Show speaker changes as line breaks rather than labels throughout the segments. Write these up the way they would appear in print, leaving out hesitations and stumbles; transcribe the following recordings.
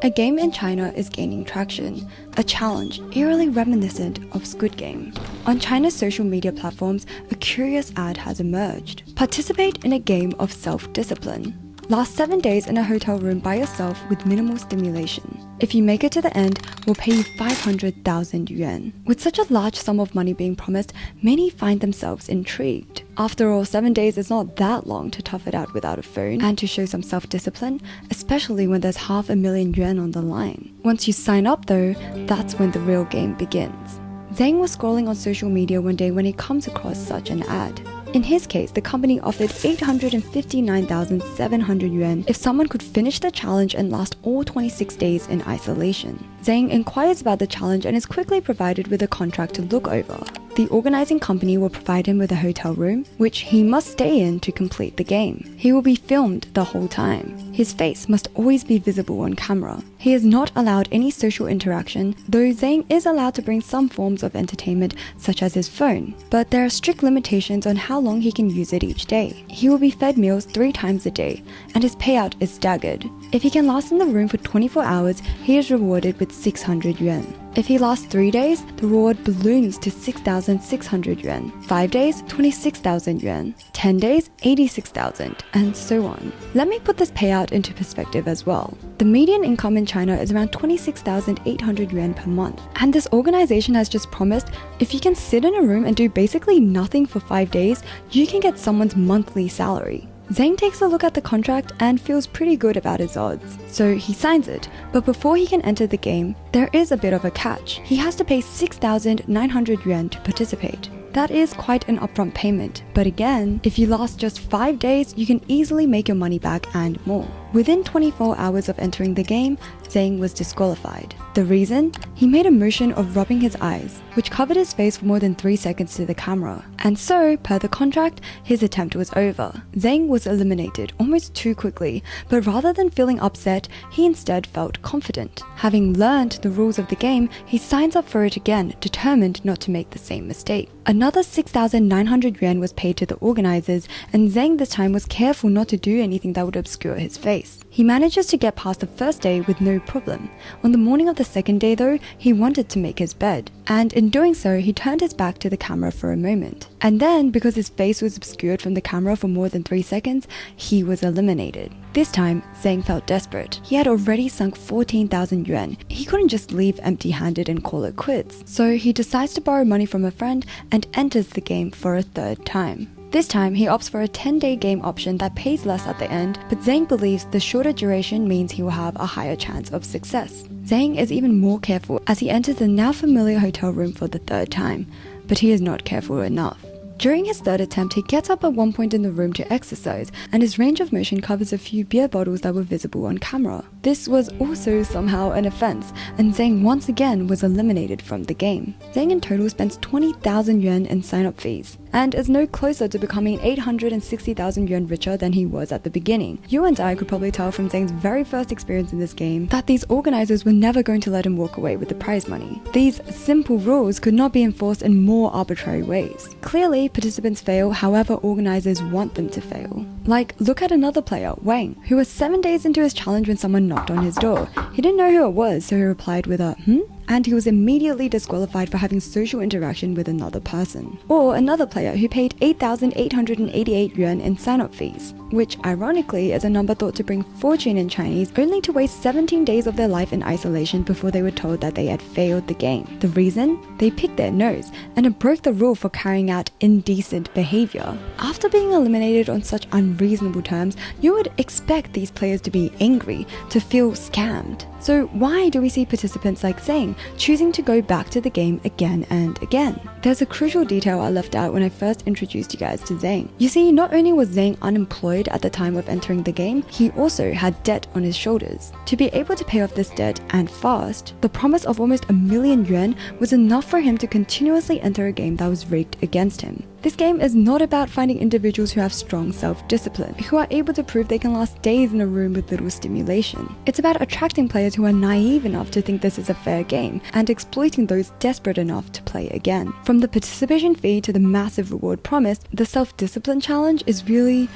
A game in China is gaining traction, a challenge eerily reminiscent of Squid Game. On China's social media platforms, a curious ad has emerged. Participate in a game of self-discipline. Last 7 days in a hotel room by yourself with minimal stimulation. If you make it to the end, we'll pay you 500,000 yuan. With such a large sum of money being promised, many find themselves intrigued. After all, 7 days is not that long to tough it out without a phone and to show some self-discipline, especially when there's 500,000 yuan on the line. Once you sign up though, that's when the real game begins. Zhang was scrolling on social media one day when he comes across such an ad. In his case, the company offered 859,700 yuan if someone could finish the challenge and last all 26 days in isolation. Zhang inquires about the challenge and is quickly provided with a contract to look over. The organizing company will provide him with a hotel room, which he must stay in to complete the game. He will be filmed the whole time. His face must always be visible on camera. He is not allowed any social interaction, though Zhang is allowed to bring some forms of entertainment, such as his phone. But there are strict limitations on how long he can use it each day. He will be fed meals 3 times a day, and his payout is staggered. If he can last in the room for 24 hours, he is rewarded with 600 yuan. If he lasts 3 days, the reward balloons to 6,600 yuan. 5 days, 26,000 yuan. 10 days, 86,000, and so on. Let me put this payout into perspective as well. The median income in China is around 26,800 yuan per month. And this organization has just promised if you can sit in a room and do basically nothing for 5 days, you can get someone's monthly salary. Zhang takes a look at the contract and feels pretty good about his odds, so he signs it. But before he can enter the game, there is a bit of a catch. He has to pay 6,900 yuan to participate. That is quite an upfront payment, but again, if you last just 5 days, you can easily make your money back and more. Within 24 hours of entering the game, Zhang was disqualified. The reason? He made a motion of rubbing his eyes, which covered his face for more than 3 seconds to the camera. And so, per the contract, his attempt was over. Zhang was eliminated almost too quickly, but rather than feeling upset, he instead felt confident. Having learned the rules of the game, he signs up for it again, determined not to make the same mistake. Another 6,900 yuan was paid to the organizers, and Zhang this time was careful not to do anything that would obscure his face. He manages to get past the first day with no problem. On the morning of the second day though, he wanted to make his bed. And in doing so, he turned his back to the camera for a moment. And then, because his face was obscured from the camera for more than 3 seconds, he was eliminated. This time, Zhang felt desperate. He had already sunk 14,000 yuan. He couldn't just leave empty-handed and call it quits. So he decides to borrow money from a friend and enters the game for a 3rd time. This time, he opts for a 10-day game option that pays less at the end, but Zhang believes the shorter duration means he will have a higher chance of success. Zhang is even more careful as he enters the now familiar hotel room for the 3rd time, but he is not careful enough. During his 3rd attempt, he gets up at one point in the room to exercise, and his range of motion covers a few beer bottles that were visible on camera. This was also somehow an offense, and Zhang once again was eliminated from the game. Zhang in total spends 20,000 yuan in sign-up fees, and is no closer to becoming 860,000 yuan richer than he was at the beginning. You and I could probably tell from Zhang's very first experience in this game that these organizers were never going to let him walk away with the prize money. These simple rules could not be enforced in more arbitrary ways. Clearly, participants fail however organizers want them to fail. Like, look at another player, Wang, who was 7 days into his challenge when someone knocked on his door. He didn't know who it was, so he replied with a and he was immediately disqualified for having social interaction with another person. Or another player who paid 8,888 yuan in sign-up fees, which ironically is a number thought to bring fortune in Chinese, only to waste 17 days of their life in isolation before they were told that they had failed the game. The reason? They picked their nose, and it broke the rule for carrying out indecent behavior. After being eliminated on such unreasonable terms, you would expect these players to be angry, to feel scammed. So why do we see participants like Zhang choosing to go back to the game again and again? There's a crucial detail I left out when I first introduced you guys to Zhang. You see, not only was Zhang unemployed at the time of entering the game, he also had debt on his shoulders. To be able to pay off this debt and fast, the promise of almost 1,000,000 yuan was enough for him to continuously enter a game that was rigged against him. This game is not about finding individuals who have strong self-discipline, who are able to prove they can last days in a room with little stimulation. It's about attracting players who are naive enough to think this is a fair game, and exploiting those desperate enough to play again. From the participation fee to the massive reward promised, the self-discipline challenge is really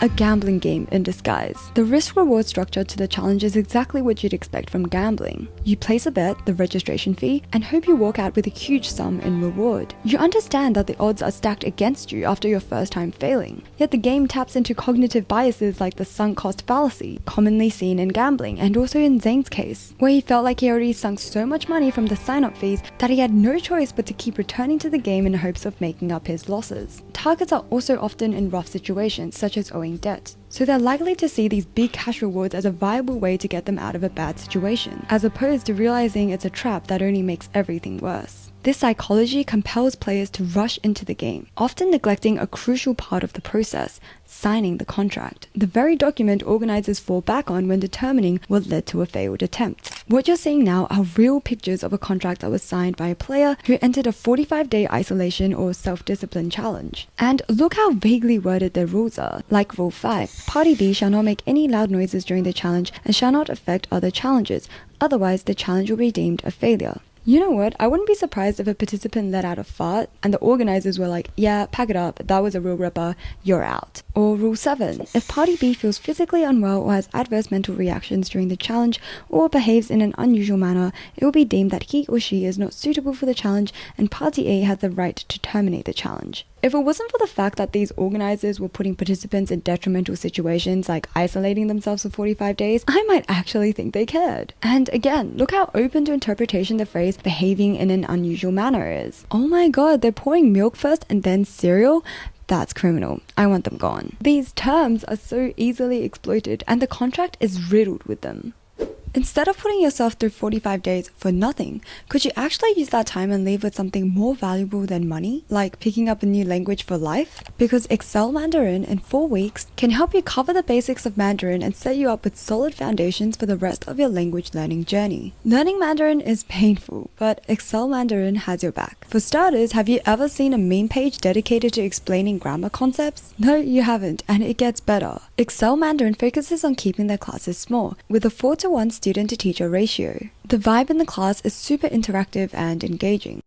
a gambling game in disguise. The risk-reward structure to the challenge is exactly what you'd expect from gambling. You place a bet, the registration fee, and hope you walk out with a huge sum in reward. You understand that the odds are stacked against you after your first time failing. Yet the game taps into cognitive biases like the sunk cost fallacy, commonly seen in gambling and also in Zhang's case, where he felt like he already sunk so much money from the sign-up fees that he had no choice but to keep returning to the game in hopes of making up his losses. Targets are also often in rough situations, such as owing debt, so they're likely to see these big cash rewards as a viable way to get them out of a bad situation, as opposed to realizing it's a trap that only makes everything worse. This psychology compels players to rush into the game, often neglecting a crucial part of the process, signing the contract, the very document organizers fall back on when determining what led to a failed attempt. What you're seeing now are real pictures of a contract that was signed by a player who entered a 45-day isolation or self-discipline challenge. And look how vaguely worded their rules are. Like Rule 5, Party B shall not make any loud noises during the challenge and shall not affect other challenges, otherwise the challenge will be deemed a failure. You know what, I wouldn't be surprised if a participant let out a fart and the organizers were like, yeah, pack it up, that was a real ripper, you're out. Or Rule 7, if Party B feels physically unwell or has adverse mental reactions during the challenge or behaves in an unusual manner, it will be deemed that he or she is not suitable for the challenge and Party A has the right to terminate the challenge. If it wasn't for the fact that these organizers were putting participants in detrimental situations like isolating themselves for 45 days, I might actually think they cared. And again, look how open to interpretation the phrase behaving in an unusual manner is. Oh my god, they're pouring milk first and then cereal? That's criminal. I want them gone. These terms are so easily exploited and the contract is riddled with them. Instead of putting yourself through 45 days for nothing, could you actually use that time and leave with something more valuable than money, like picking up a new language for life? Because ExcelMandarin in 4 weeks can help you cover the basics of Mandarin and set you up with solid foundations for the rest of your language learning journey. Learning Mandarin is painful, but ExcelMandarin has your back. For starters, have you ever seen a meme page dedicated to explaining grammar concepts? No, you haven't, and it gets better. ExcelMandarin focuses on keeping their classes small, with a 4:1 student to teacher ratio. The vibe in the class is super interactive and engaging.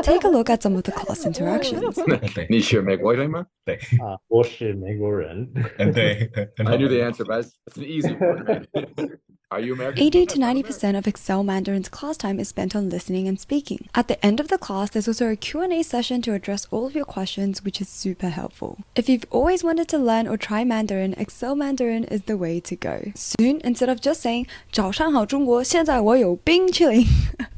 Take a look at some of the class interactions.
你是美国人吗？
对
啊，我是美国人。
对，
I knew the answer, but it's an easy one. Are you American?
80 to 90% of ExcelMandarin's class time is spent on listening and speaking. At the end of the class, there's also a Q&A session to address all of your questions, which is super helpful. If you've always wanted to learn or try Mandarin, ExcelMandarin is the way to go. Soon, instead of just saying 早上好中国，现在我有冰淇淋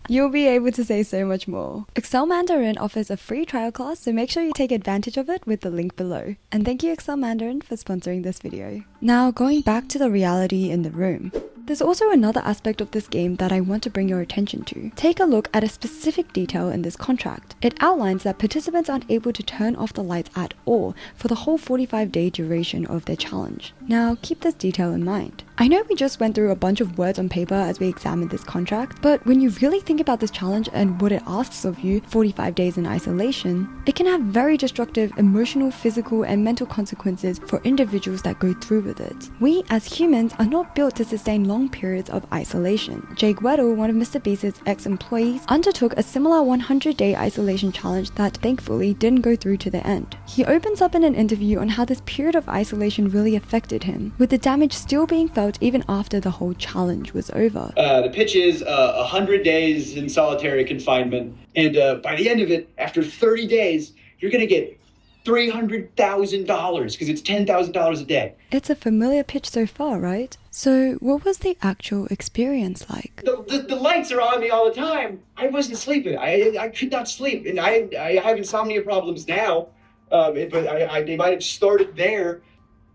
you'll be able to say so much more. ExcelMandarin offers a free trial class, so make sure you take advantage of it with the link below. And thank you ExcelMandarin for sponsoring this video. Now, going back to the reality in the room. There's also another aspect of this game that I want to bring your attention to. Take a look at a specific detail in this contract. It outlines that participants aren't able to turn off the lights at all for the whole 45-day duration of their challenge. Now, keep this detail in mind. I know we just went through a bunch of words on paper as we examined this contract, but when you really think about this challenge and what it asks of you, 45 days in isolation, it can have very destructive emotional, physical, and mental consequences for individuals that go through with it. We, as humans, are not built to sustain long periods of isolation. Jake Weddle, one of Mr. Beast's ex-employees, undertook a similar 100-day isolation challenge that thankfully didn't go through to the end. He opens up in an interview on how this period of isolation really affected him, with the damage still being felt even after the whole challenge was over.
The pitch is 100 days in solitary confinement, and by the end of it, after 30 days, you're gonna get $300,000 because it's $10,000 a day.
It's a familiar pitch so far, right? So what was the actual experience like?
The lights are on me all the time. I wasn't sleeping. I could not sleep, and I have insomnia problems now, but they might have started there.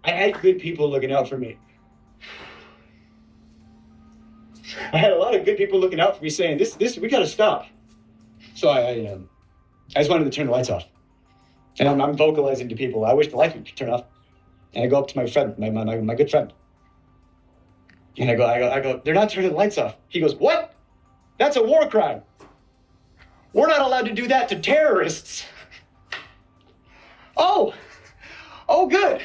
I had good people looking out for me. I had a lot of good people looking out for me saying, this, we gotta stop. So I just wanted to turn the lights off. And I'm vocalizing to people, I wish the lights would turn off. And I go up to my friend, my good friend. And I go, they're not turning the lights off. He goes, what? That's a war crime. We're not allowed to do that to terrorists. Oh, good.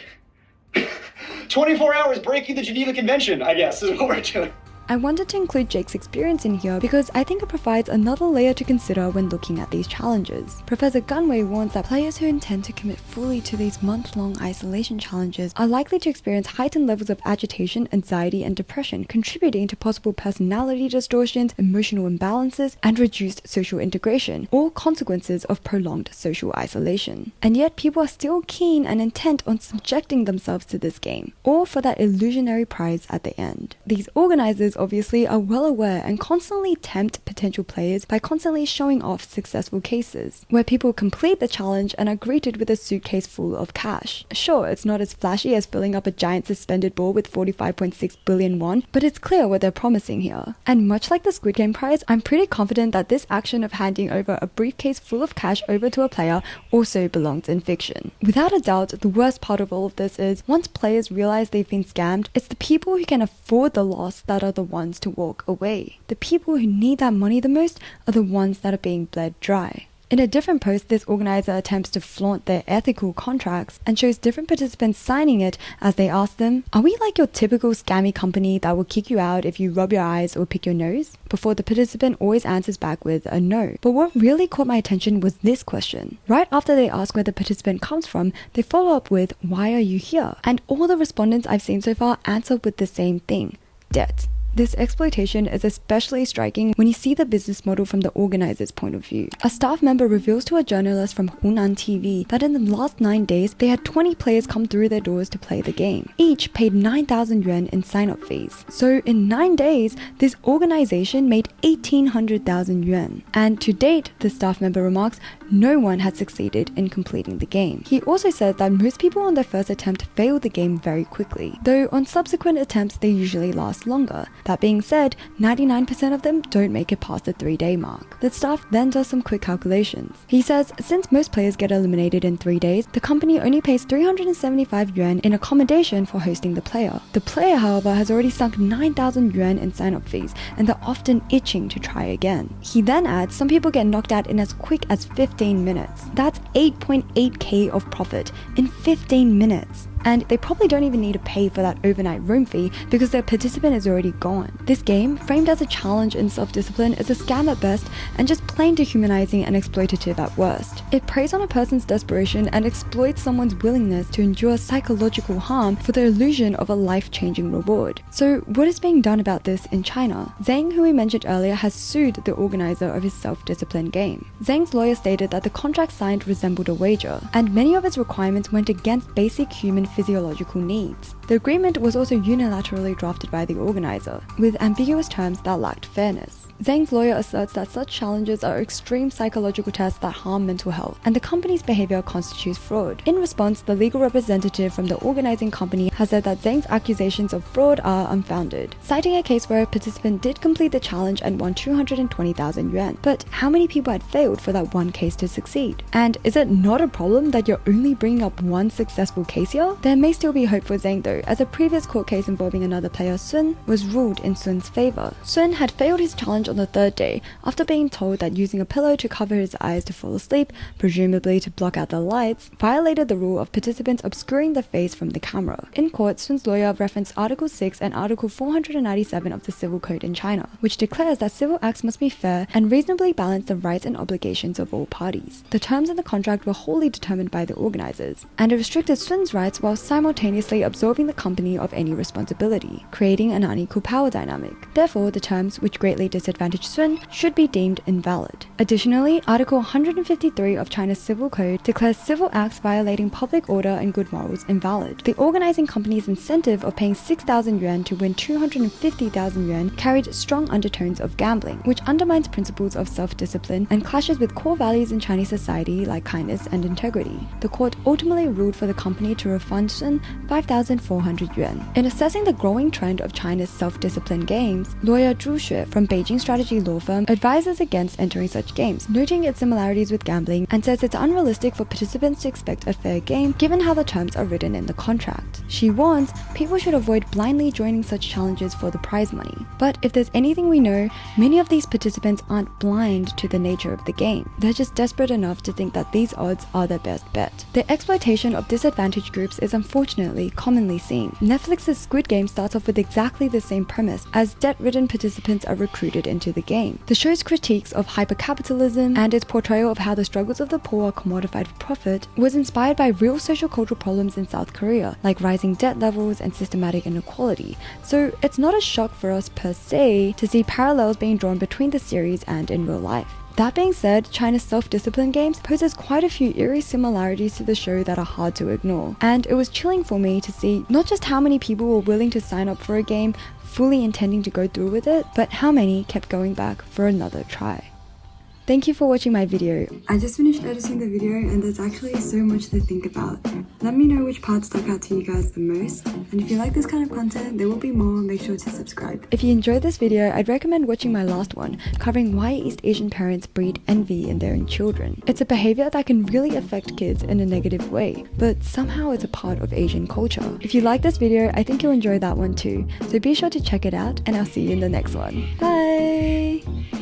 24 hours breaking the Geneva Convention, I guess, is what we're doing.
I wanted to include Jake's experience in here because I think it provides another layer to consider when looking at these challenges. Professor Gunway warns that players who intend to commit fully to these month-long isolation challenges are likely to experience heightened levels of agitation, anxiety, and depression, contributing to possible personality distortions, emotional imbalances, and reduced social integration, all consequences of prolonged social isolation. And yet people are still keen and intent on subjecting themselves to this game, all for that illusionary prize at the end. These organizers obviously are well aware and constantly tempt potential players by constantly showing off successful cases, where people complete the challenge and are greeted with a suitcase full of cash. Sure, it's not as flashy as filling up a giant suspended ball with 45.6 billion won, but it's clear what they're promising here. And much like the Squid Game prize, I'm pretty confident that this action of handing over a briefcase full of cash over to a player also belongs in fiction. Without a doubt, the worst part of all of this is, once players realize they've been scammed, it's the people who can afford the loss that are the ones to walk away. The people who need that money the most are the ones that are being bled dry. In a different post, this organizer attempts to flaunt their ethical contracts and shows different participants signing it as they ask them, "Are we like your typical scammy company that will kick you out if you rub your eyes or pick your nose?" Before the participant always answers back with a no. But what really caught my attention was this question. Right after they ask where the participant comes from, they follow up with, "Why are you here?" And all the respondents I've seen so far answer with the same thing: debt. This exploitation is especially striking when you see the business model from the organizer's point of view. A staff member reveals to a journalist from Hunan TV that in the last 9 days, they had 20 players come through their doors to play the game. Each paid 9,000 yuan in sign-up fees. So in 9 days, this organization made 1,800,000 yuan. And to date, the staff member remarks, no one has succeeded in completing the game. He also says that most people on their first attempt fail the game very quickly, though on subsequent attempts they usually last longer. That being said, 99% of them don't make it past the 3-day mark. The staff then does some quick calculations. He says since most players get eliminated in 3 days, the company only pays 375 yuan in accommodation for hosting the player. The player, however, has already sunk 9,000 yuan in sign-up fees, and they're often itching to try again. He then adds some people get knocked out in as quick as 15 minutes. That's 8.8k of profit in 15 minutes. And they probably don't even need to pay for that overnight room fee because their participant is already gone. This game, framed as a challenge in self-discipline, is a scam at best and just plain dehumanizing and exploitative at worst. It preys on a person's desperation and exploits someone's willingness to endure psychological harm for the illusion of a life-changing reward. So what is being done about this in China? Zhang, who we mentioned earlier, has sued the organizer of his self-discipline game. Zhang's lawyer stated that the contract signed resembled a wager, and many of its requirements went against basic human physiological needs. The agreement was also unilaterally drafted by the organizer, with ambiguous terms that lacked fairness. Zhang's lawyer asserts that such challenges are extreme psychological tests that harm mental health, and the company's behavior constitutes fraud. In response, the legal representative from the organizing company has said that Zhang's accusations of fraud are unfounded, citing a case where a participant did complete the challenge and won 220,000 yuan. But how many people had failed for that one case to succeed? And is it not a problem that you're only bringing up one successful case here? There may still be hope for Zhang though, as a previous court case involving another player, Sun, was ruled in Sun's favor. Sun had failed his challenge on the 3rd day after being told that using a pillow to cover his eyes to fall asleep, presumably to block out the lights, violated the rule of participants obscuring the face from the camera. In court, Sun's lawyer referenced Article 6 and Article 497 of the Civil Code in China, which declares that civil acts must be fair and reasonably balance the rights and obligations of all parties. The terms in the contract were wholly determined by the organizers, and it restricted Sun's rights while simultaneously absolving the company of any responsibility, creating an unequal power dynamic. Therefore, the terms, which greatly disadvantaged Sun, should be deemed invalid. Additionally, Article 153 of China's Civil Code declares civil acts violating public order and good morals invalid. The organizing company's incentive of paying 6,000 yuan to win 250,000 yuan carried strong undertones of gambling, which undermines principles of self-discipline and clashes with core values in Chinese society like kindness and integrity. The court ultimately ruled for the company to refund Sun 5,400 yuan. In assessing the growing trend of China's self-discipline games, lawyer Zhu Xue from Beijing Strategy law firm advises against entering such games, noting its similarities with gambling, and says it's unrealistic for participants to expect a fair game given how the terms are written in the contract. She warns people should avoid blindly joining such challenges for the prize money. But if there's anything we know, many of these participants aren't blind to the nature of the game. They're just desperate enough to think that these odds are their best bet. The exploitation of disadvantaged groups is unfortunately commonly seen. Netflix's Squid Game starts off with exactly the same premise, as debt-ridden participants are recruited into the game. The show's critiques of hypercapitalism and its portrayal of how the struggles of the poor are commodified for profit was inspired by real social-cultural problems in South Korea, like rising debt levels and systematic inequality. So it's not a shock for us per se to see parallels being drawn between the series and in real life. That being said, China's self-discipline games poses quite a few eerie similarities to the show that are hard to ignore, and it was chilling for me to see not just how many people were willing to sign up for a game fully intending to go through with it, but how many kept going back for another try. Thank you for watching my video. I just finished editing the video and there's actually so much to think about. Let me know which part stuck out to you guys the most, and if you like this kind of content, there will be more, make sure to subscribe. If you enjoyed this video, I'd recommend watching my last one, covering why East Asian parents breed envy in their own children. It's a behavior that can really affect kids in a negative way, but somehow it's a part of Asian culture. If you like this video, I think you'll enjoy that one too, so be sure to check it out, and I'll see you in the next one. Bye!